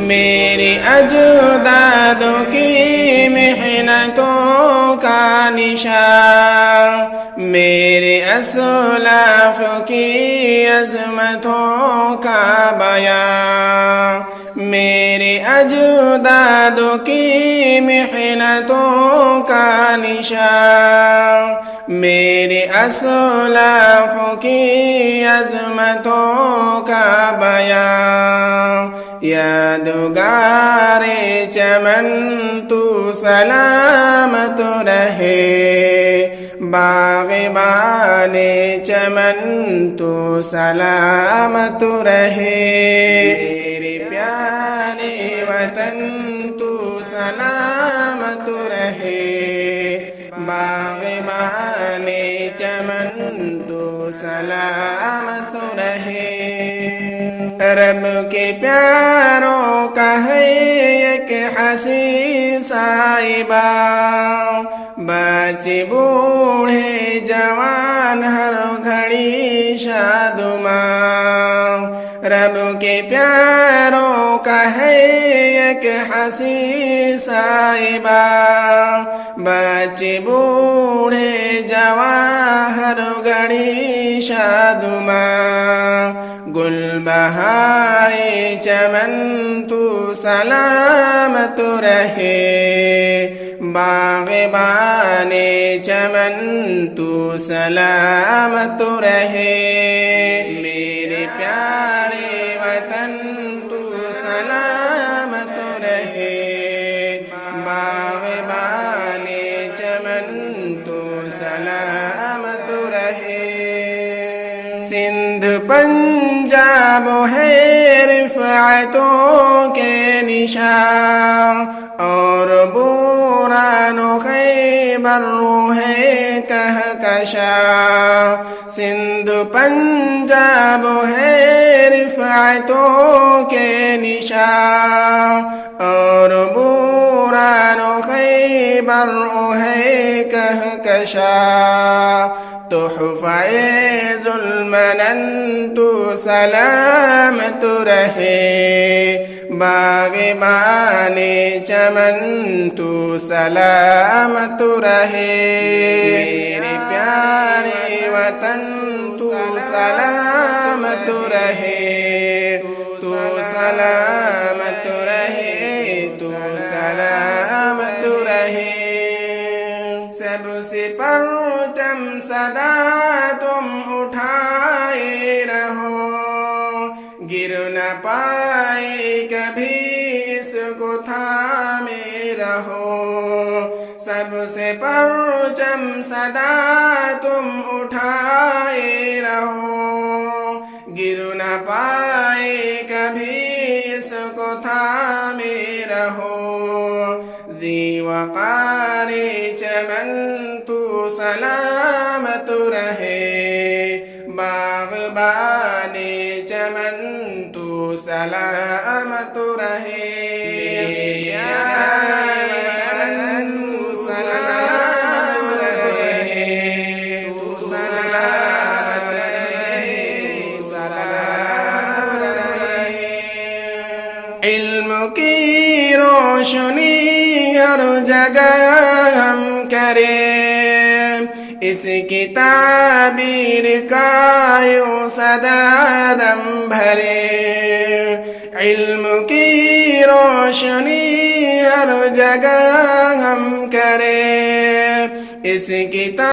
میری اجدادوں کی محنتوں کا نشان، میرے اسلاف کی عظمتوں کا بیان، میرے اجدادوں کی محنتوں کا نشان، میرے اسلاف کی عظمتوں کا بیان، یادگار چمن تو سلامت رہے، باغبان چمن تو سلامت رہے، میرے پیارے وطن تو سلامت رہے، باغبان چمن تو سلامت رہے۔ رب کے پیاروں کا ہے ایک حسین صاحبہ، بچے بوڑھے جوان ہر گھڑی شادماں، رب کے پیاروں کا ہے ایک حسین صاحبہ، بچے بوڑھے جوان ہر گھڑی شادماں، گل بہائے چمن تو سلامت رہے، باغبان چمن تو سلامت رہے، میرے پیارے وطن تو سلامت رہے، باغبان چمن تو سلامت رہے۔ سندھ پنجاب ہے رفعتوں کے نشان، اور بوران و خیبر ہے کہکشاں، سندھ پنجاب ہے رفعتوں کے نشان، اور بوران و خیبر ہے کہکشاں، تحفہ ذوالمنن تو سلامت رہے، باغبان چمن تو سلامت رہے، میرے پیارے وطن تو سلامت رہے، تو سلامت رہے، تو سلامت رہے۔ سب سے پرچم صدا تم اٹھائے رہو، گر نہ پائے کبھی اس کو تھامے رہو، سب سے پرچم صدا تم اٹھائے رہو، گر نہ پائے کبھی اس کو تھامے رہو، ذی وقار چمن تو سلامت رہے، باغبان چمن تو سلامت رہے، علم کی روشنی ہر جگہ ہم کریں، اس کی تعبیر کا یوں صدا دم بھرے، علم کی روشنی ہر جگہ ہم کریں، اس کی